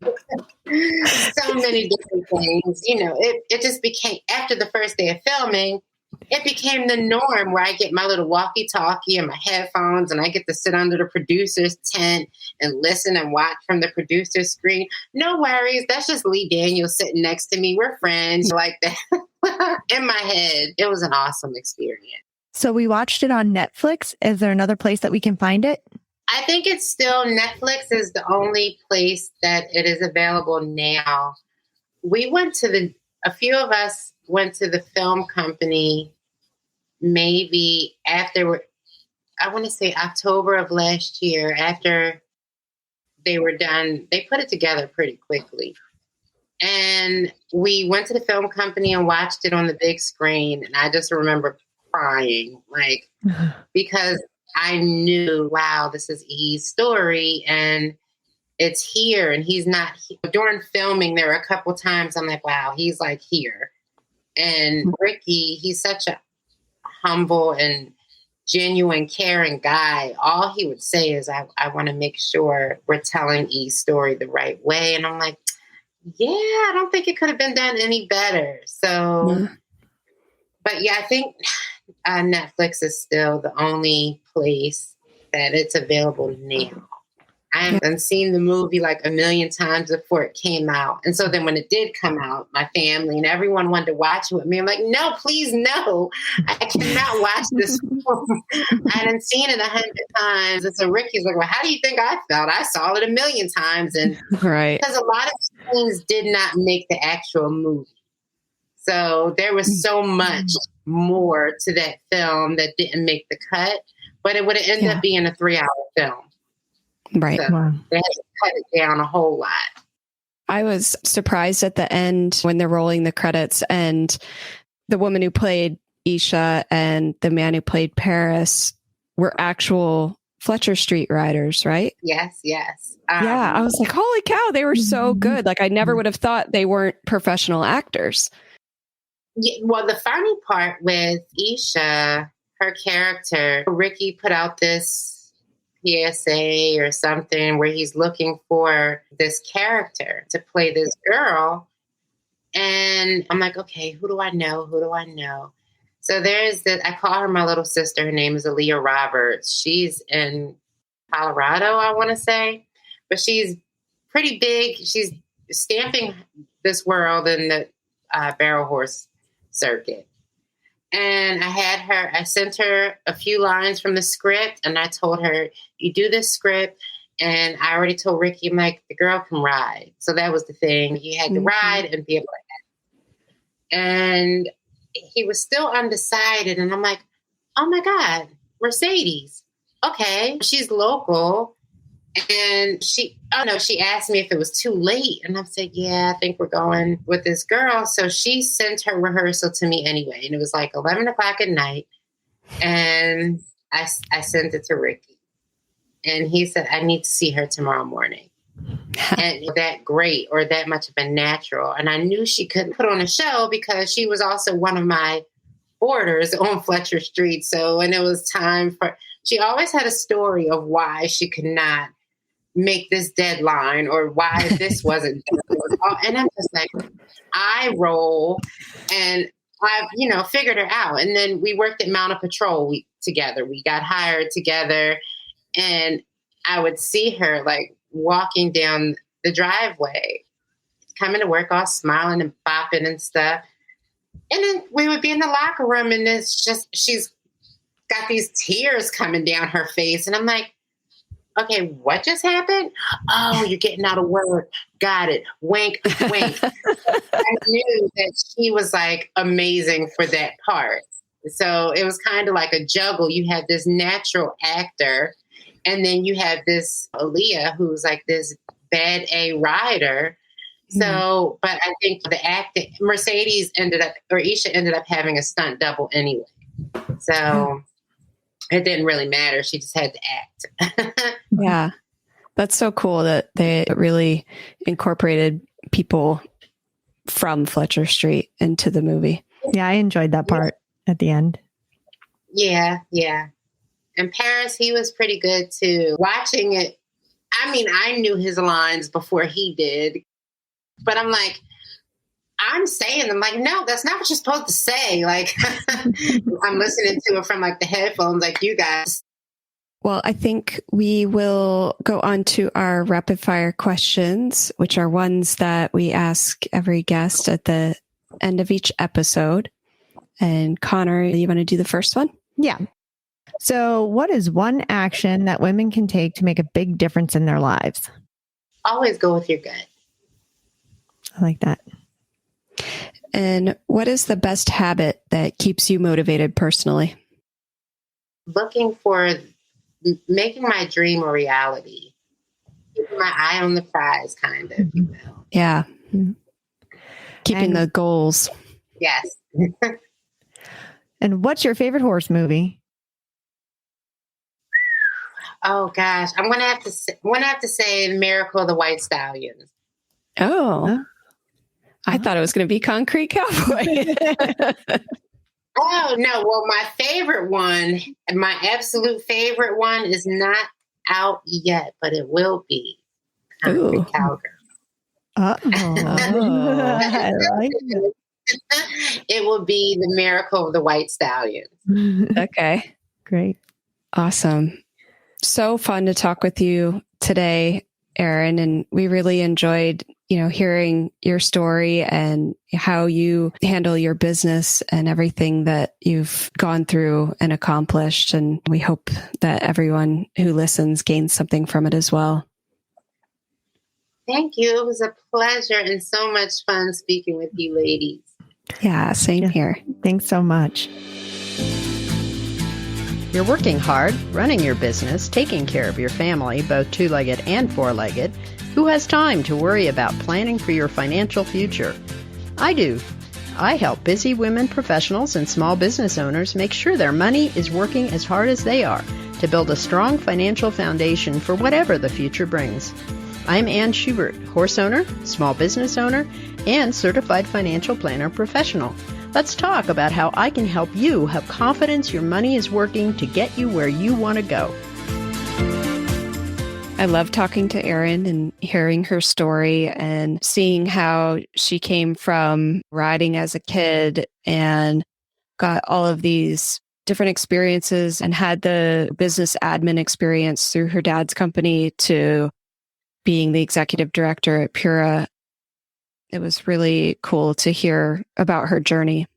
so many different things. It just became, after the first day of filming, it became the norm where I get my little walkie-talkie and my headphones, and I get to sit under the producer's tent and listen and watch from the producer's screen. No worries. That's just Lee Daniels sitting next to me. We're friends like that. In my head, it was an awesome experience. So we watched it on Netflix. Is there another place that we can find it? I think it's still, Netflix is the only place that it is available now. A few of us went to the film company maybe after, I want to say October of last year, after they were done. They put it together pretty quickly. And we went to the film company and watched it on the big screen. And I just remember crying, like, because I knew, wow, this is E's story, and it's here, and he's not during filming. There were a couple times I'm like, wow, he's like here. And Ricky, he's such a humble and genuine, caring guy. All he would say is, I want to make sure we're telling E's story the right way. And I'm like, yeah, I don't think it could have been done any better. So, but yeah, I think Netflix is still the only place that it's available now. I haven't seen the movie like a million times before it came out. And so then when it did come out, my family and everyone wanted to watch it with me. I'm like, no, please, no. I cannot watch this film. I hadn't seen it 100 times. And so Ricky's like, well, how do you think I felt? I saw it a million times. And right. Because a lot of things did not make the actual movie. So there was so much more to that film that didn't make the cut, but it would have ended up being a 3-hour film. Right. So they had to cut it down a whole lot. I was surprised at the end when they're rolling the credits and the woman who played Isha and the man who played Paris were actual Fletcher Street riders, right? Yes, yes. Yeah, I was like, holy cow, they were so good. Like, I never would have thought they weren't professional actors. Yeah, well, the funny part with Isha, her character, Ricky put out this PSA or something where he's looking for this character to play this girl. And I'm like, okay, who do I know? Who do I know? So there's this, I call her my little sister. Her name is Aaliyah Roberts. She's in Colorado, I want to say. But she's pretty big. She's stamping this world in the barrel horse circuit. And I sent her a few lines from the script, and I told her, you do this script. And I already told Ricky, I'm like, the girl can ride. So that was the thing. He had to ride and be able to act. And he was still undecided. And I'm like, oh my God, Mercedes. Okay. She's local. And she asked me if it was too late. And I said, yeah, I think we're going with this girl. So she sent her rehearsal to me anyway. And it was like 11 o'clock at night. And I sent it to Ricky. And he said, I need to see her tomorrow morning. And that great or that much of a natural. And I knew she couldn't put on a show because she was also one of my boarders on Fletcher Street. So when it was time she always had a story of why she could not make this deadline or why this wasn't done. And I'm just like, I roll and I've, figured her out. And then we worked at Mounted Patrol together. We got hired together and I would see her like walking down the driveway, coming to work all smiling and bopping and stuff. And then we would be in the locker room and it's just, she's got these tears coming down her face. And I'm like, okay, what just happened? Oh, you're getting out of work. Got it. Wink, wink. I knew that she was like amazing for that part. So it was kind of like a juggle. You had this natural actor, and then you have this Aaliyah who's like this bad A rider. So, but I think the acting, Isha ended up having a stunt double anyway. So it didn't really matter. She just had to act. Yeah. That's so cool that they really incorporated people from Fletcher Street into the movie. Yeah, I enjoyed that part at the end. Yeah, yeah. And Paris, he was pretty good too. Watching it, I mean, I knew his lines before he did. But I'm like, I'm saying them like, no, that's not what you're supposed to say. Like, I'm listening to it from like the headphones, like you guys. Well, I think we will go on to our rapid fire questions, which are ones that we ask every guest at the end of each episode. And Connor, you want to do the first one? Yeah. So what is one action that women can take to make a big difference in their lives? Always go with your gut. I like that. And what is the best habit that keeps you motivated personally? Looking for making my dream a reality. Keeping my eye on the prize, kind of. You know? Yeah. Keeping the goals. Yes. And what's your favorite horse movie? Oh gosh, I'm gonna have to say Miracle of the White Stallions. Oh. I thought it was going to be Concrete Cowboy. Oh, no. Well, my favorite one, my absolute favorite one is not out yet, but it will be Concrete Cowgirl. I like it. It will be the Miracle of the White Stallions. Okay. Great. Awesome. So fun to talk with you. today, Erin, and we really enjoyed, hearing your story and how you handle your business and everything that you've gone through and accomplished. And we hope that everyone who listens gains something from it as well. Thank you. It was a pleasure and so much fun speaking with you ladies. Yeah, same here. Thanks so much. You're working hard, running your business, taking care of your family, both two-legged and four-legged. Who has time to worry about planning for your financial future? I do. I help busy women professionals and small business owners make sure their money is working as hard as they are to build a strong financial foundation for whatever the future brings. I'm Ann Schubert, horse owner, small business owner, and certified financial planner professional. Let's talk about how I can help you have confidence your money is working to get you where you want to go. I love talking to Erin and hearing her story and seeing how she came from riding as a kid and got all of these different experiences and had the business admin experience through her dad's company to being the executive director at Pura. It was really cool to hear about her journey.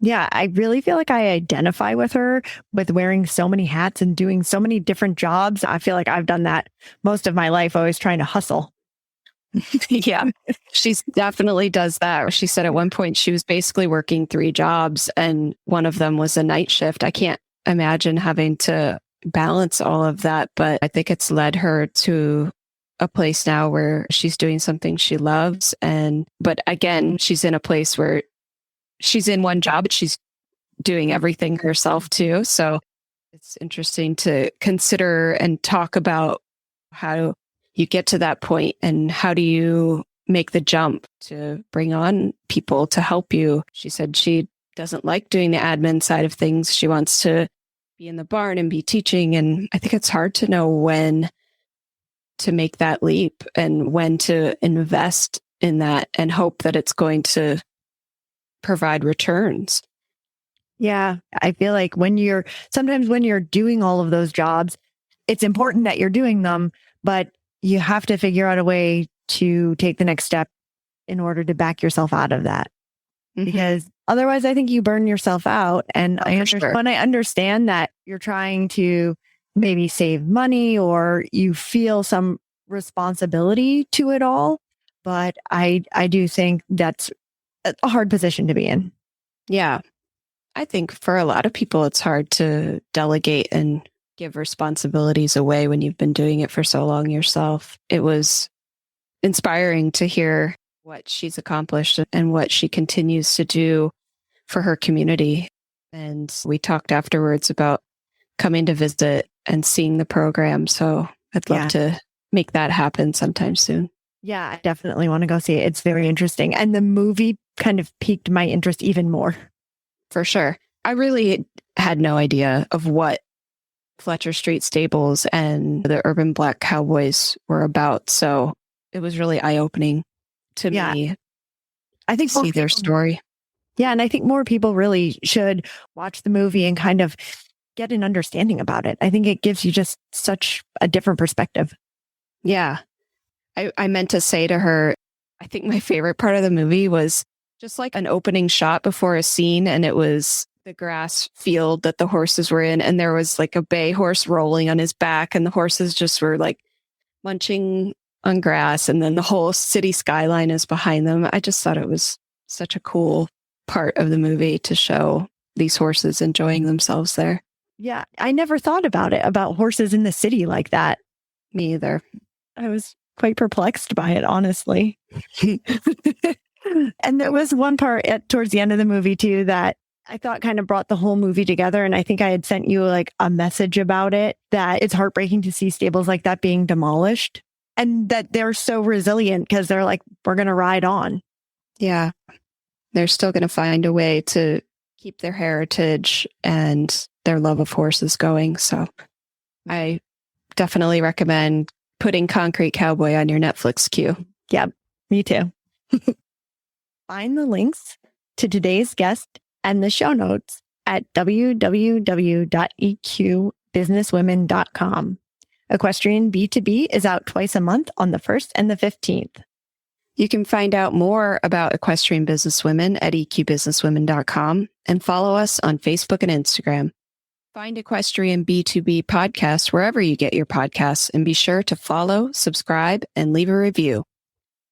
Yeah, I really feel like I identify with her with wearing so many hats and doing so many different jobs. I feel like I've done that most of my life, always trying to hustle. Yeah, she definitely does that. She said at one point she was basically working 3 jobs and one of them was a night shift. I can't imagine having to balance all of that, but I think it's led her to a place now where she's doing something she loves. But again, she's in a place where she's in one job, but she's doing everything herself too. So it's interesting to consider and talk about how you get to that point and how do you make the jump to bring on people to help you. She said she doesn't like doing the admin side of things. She wants to be in the barn and be teaching. And I think it's hard to know when to make that leap and when to invest in that and hope that it's going to provide returns. Yeah, I feel like sometimes when you're doing all of those jobs, it's important that you're doing them, but you have to figure out a way to take the next step in order to back yourself out of that. Mm-hmm. Because otherwise, I think you burn yourself out. And when I understand that you're trying to maybe save money or you feel some responsibility to it all, but I do think that's a hard position to be in. Yeah. I think for a lot of people, it's hard to delegate and give responsibilities away when you've been doing it for so long yourself. It was inspiring to hear what she's accomplished and what she continues to do for her community. And we talked afterwards about coming to visit and seeing the program. So I'd love to make that happen sometime soon. Yeah, I definitely want to go see it. It's very interesting. And the movie kind of piqued my interest even more. For sure. I really had no idea of what Fletcher Street Stables and the Urban Black Cowboys were about. So it was really eye-opening to me. I think see their story. Yeah, and I think more people really should watch the movie and kind of get an understanding about it. I think it gives you just such a different perspective. Yeah. I meant to say to her, I think my favorite part of the movie was just like an opening shot before a scene. And it was the grass field that the horses were in. And there was like a bay horse rolling on his back. And the horses just were like munching on grass. And then the whole city skyline is behind them. I just thought it was such a cool part of the movie to show these horses enjoying themselves there. Yeah. I never thought about it, about horses in the city like that. Me either. I was quite perplexed by it, honestly. And there was one part towards the end of the movie too that I thought kind of brought the whole movie together. And I think I had sent you like a message about it, that it's heartbreaking to see stables like that being demolished and that they're so resilient because they're like, we're going to ride on. Yeah. They're still going to find a way to keep their heritage and their love of horses going. So I definitely recommend putting Concrete Cowboy on your Netflix queue. Yep, me too. Find the links to today's guest and the show notes at www.eqbusinesswomen.com. Equestrian B2B is out twice a month on the 1st and the 15th. You can find out more about Equestrian Businesswomen at eqbusinesswomen.com and follow us on Facebook and Instagram. Find Equestrian B2B podcast wherever you get your podcasts and be sure to follow, subscribe, and leave a review.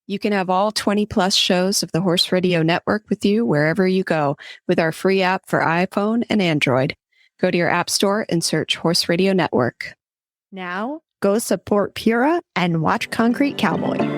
You can have all 20 plus shows of the Horse Radio Network with you wherever you go with our free app for iPhone and Android. Go to your app store and search Horse Radio Network. Now, go support Pura and watch Concrete Cowboy.